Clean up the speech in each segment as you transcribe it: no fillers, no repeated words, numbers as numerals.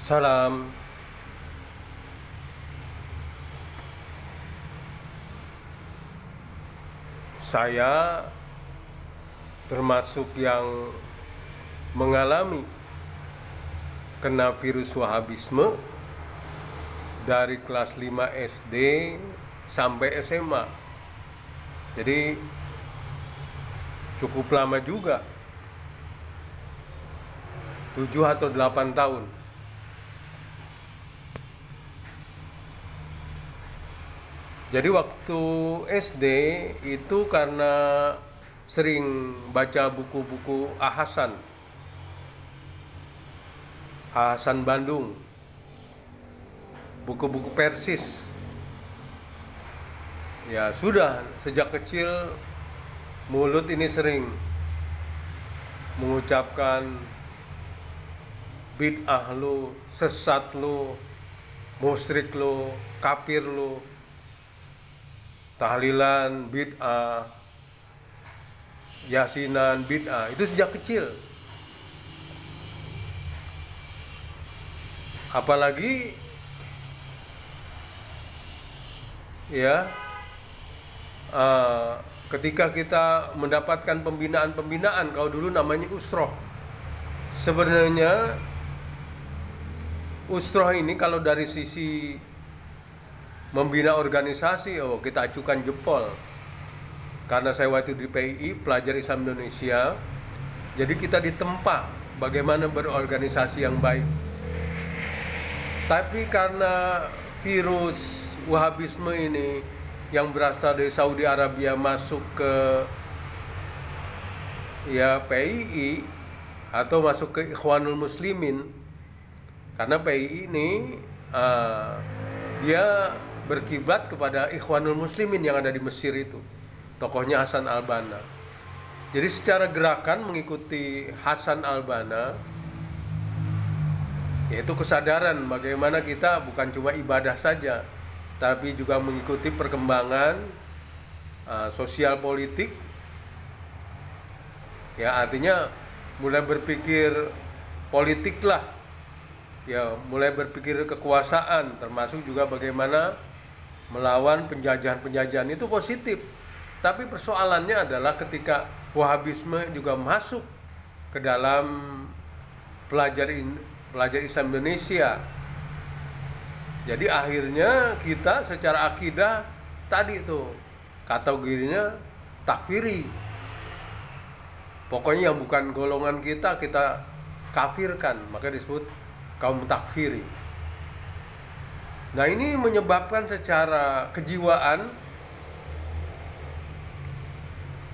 Salam. Saya termasuk yang mengalami kena virus Wahabisme dari kelas 5 SD sampai SMA. Jadi cukup lama juga, 7 atau 8 tahun. Jadi waktu SD itu karena sering baca buku-buku Hasan Bandung, buku-buku Persis. Ya sudah, sejak kecil mulut ini sering mengucapkan bid'ah lu, sesat lu, musyrik lu, kafir lu, tahlilan bid'ah, yasinan bid'ah, itu sejak kecil. Apalagi ya ketika kita mendapatkan pembinaan, kalau dulu namanya usroh. Sebenarnya usroh ini kalau dari sisi membina organisasi, kita acukan jempol. Karena saya waktu di PII, Pelajar Islam Indonesia, jadi kita ditempa bagaimana berorganisasi yang baik. Tapi karena virus Wahabisme ini yang berasal dari Saudi Arabia masuk ke PII atau masuk ke Ikhwanul Muslimin, karena PII ini dia berkiblat kepada Ikhwanul Muslimin yang ada di Mesir itu, tokohnya Hasan al-Banna. Jadi secara gerakan mengikuti Hasan al-Banna, yaitu kesadaran bagaimana kita bukan cuma ibadah saja, tapi juga mengikuti perkembangan sosial politik. Ya, artinya mulai berpikir politik lah, ya mulai berpikir kekuasaan, termasuk juga bagaimana melawan penjajahan-penjajahan. Itu positif. Tapi persoalannya adalah ketika Wahabisme juga masuk ke dalam pelajar Islam Indonesia. Jadi akhirnya kita secara akidah tadi tuh kategorinya takfiri. Pokoknya yang bukan golongan kita kafirkan, maka disebut kaum takfiri. Nah, ini menyebabkan secara kejiwaan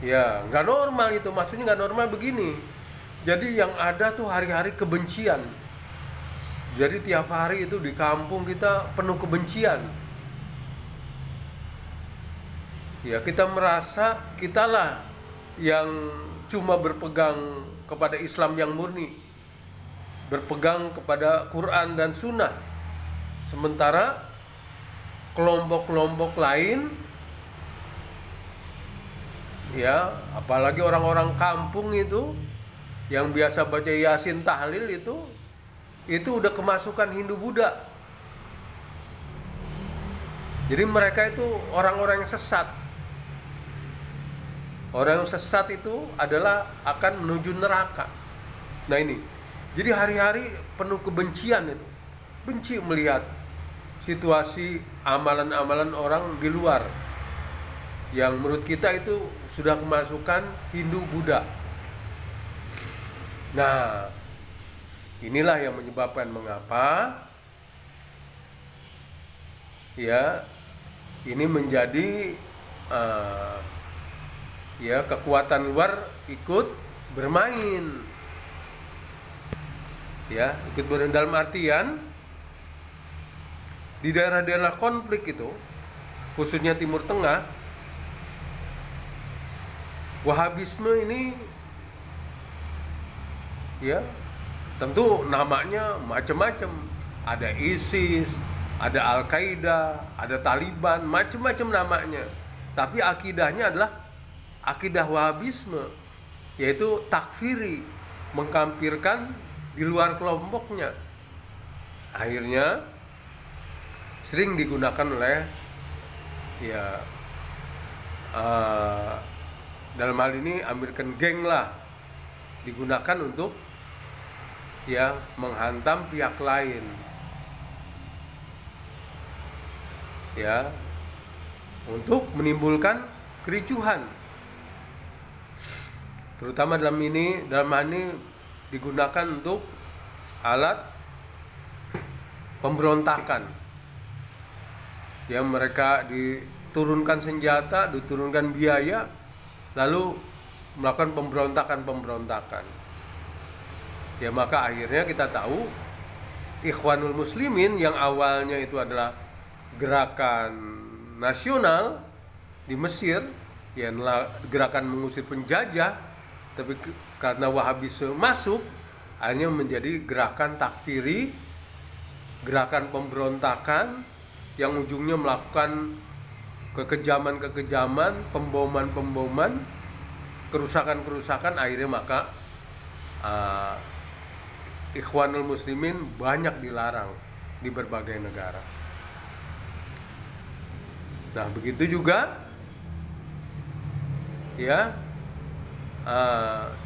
ya nggak normal itu. Maksudnya nggak normal begini. Jadi yang ada tuh hari-hari kebencian. Jadi tiap hari itu di kampung kita penuh kebencian. Ya, kita merasa kitalah yang cuma berpegang kepada Islam yang murni, berpegang kepada Quran dan Sunnah. Sementara kelompok-kelompok lain, ya apalagi orang-orang kampung itu yang biasa baca Yasin tahlil itu udah kemasukan Hindu Buddha. Jadi mereka itu orang-orang yang sesat. Orang yang sesat itu adalah akan menuju neraka. Nah ini, jadi hari-hari penuh kebencian itu. Benci melihat situasi amalan-amalan orang di luar yang menurut kita itu sudah kemasukan Hindu Buddha. Nah, inilah yang menyebabkan mengapa ya ini menjadi kekuatan luar ikut bermain. Ya, ikut bermain dalam artian di daerah-daerah konflik itu, khususnya Timur Tengah, Wahabisme ini ya tentu namanya macam-macam. Ada ISIS, ada Al-Qaeda, ada Taliban, macam-macam namanya. Tapi akidahnya adalah akidah Wahabisme, yaitu takfiri, mengkafirkan di luar kelompoknya. akhirnya sering digunakan oleh ya dalam hal ini American Gang lah, digunakan untuk ya menghantam pihak lain, ya, untuk menimbulkan kericuhan. Terutama dalam hal ini digunakan untuk alat pemberontakan. Ya, mereka diturunkan senjata, diturunkan biaya, lalu melakukan pemberontakan. Ya, maka akhirnya kita tahu Ikhwanul Muslimin yang awalnya itu adalah gerakan nasional di Mesir, ya, gerakan mengusir penjajah, tapi karena Wahabisme masuk, akhirnya menjadi gerakan takfiri, gerakan pemberontakan yang ujungnya melakukan kekejaman, pemboman, kerusakan. Akhirnya maka Ikhwanul Muslimin banyak dilarang di berbagai negara. Nah, begitu juga ya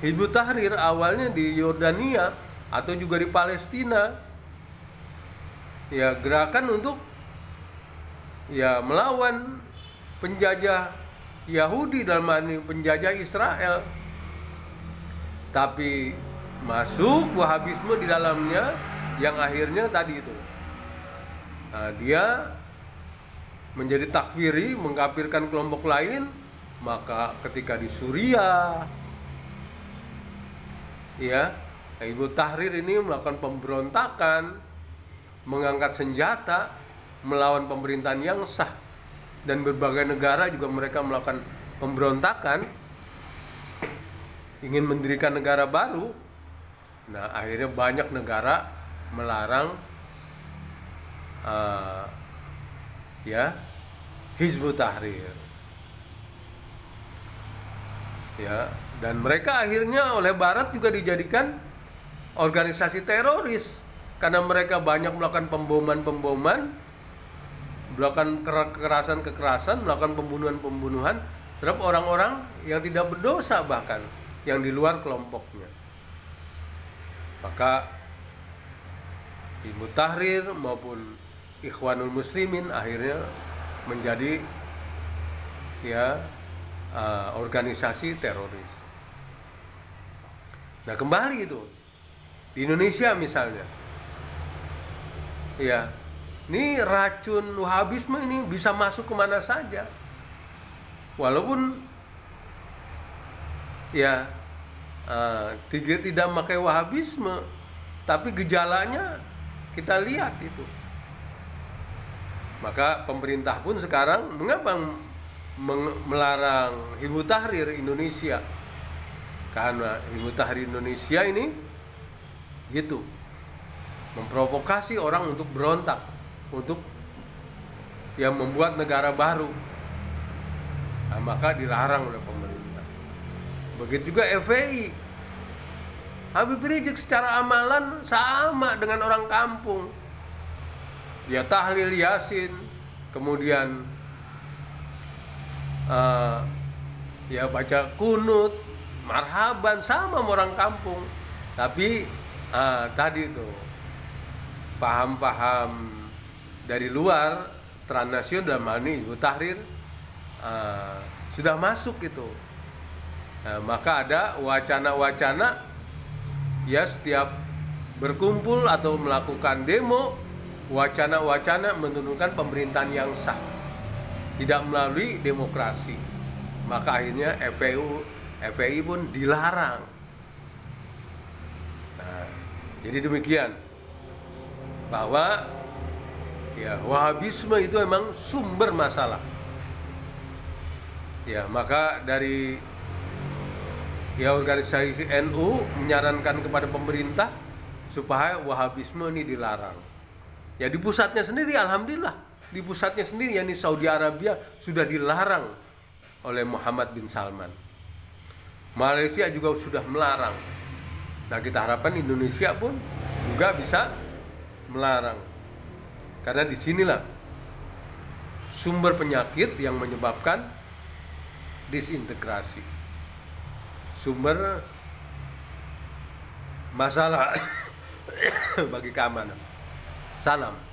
Hizbut Tahrir awalnya di Yordania atau juga di Palestina, ya, gerakan untuk ya melawan penjajah Yahudi, dalam hal ini penjajah Israel. Tapi masuk Wahabisme di dalamnya, yang akhirnya tadi itu dia menjadi takfiri, mengkafirkan kelompok lain. Maka ketika di Suriah, ya, Hizbut Tahrir ini melakukan pemberontakan, mengangkat senjata melawan pemerintahan yang sah, dan berbagai negara juga mereka melakukan pemberontakan, ingin mendirikan negara baru. Nah, akhirnya banyak negara melarang ya Hizbut Tahrir, ya, dan mereka akhirnya oleh Barat juga dijadikan organisasi teroris karena mereka banyak melakukan pemboman, melakukan kekerasan, melakukan pembunuhan terhadap orang-orang yang tidak berdosa, bahkan yang di luar kelompoknya. Maka Hizbut Tahrir maupun Ikhwanul Muslimin akhirnya menjadi ya organisasi teroris. Nah, kembali itu di Indonesia misalnya, ya, ini racun Wahabisme ini bisa masuk kemana saja, walaupun ya tidak memakai Wahabisme, tapi gejalanya kita lihat itu. Maka pemerintah pun sekarang mengapa melarang Hizbut Tahrir Indonesia? Karena Hizbut Tahrir Indonesia ini gitu, memprovokasi orang untuk berontak, untuk yang membuat negara baru. Nah, maka dilarang oleh pemerintah. Begitu juga FPI. Habib Rizik secara amalan sama dengan orang kampung. Dia tahlil Yasin, kemudian ya baca kunut, marhaban, sama orang kampung. Tapi tadi itu paham-paham dari luar, transnasional dalam hal ini Hizbut Tahrir sudah masuk itu. Maka ada wacana-wacana, ya, setiap berkumpul atau melakukan demo, wacana-wacana menurunkan pemerintahan yang sah, tidak melalui demokrasi. Maka akhirnya FPI pun dilarang. Nah, jadi demikian, bahwa ya Wahabisme itu memang sumber masalah. Ya, maka dari ya organisasi NU menyarankan kepada pemerintah supaya Wahabisme ini dilarang. Ya, di pusatnya sendiri, alhamdulillah, di pusatnya sendiri, yakni Saudi Arabia, sudah dilarang oleh Muhammad bin Salman. Malaysia juga sudah melarang. Nah, kita harapkan Indonesia pun juga bisa melarang. Karena disinilah sumber penyakit yang menyebabkan disintegrasi, sumber masalah bagi keamanan. Salam.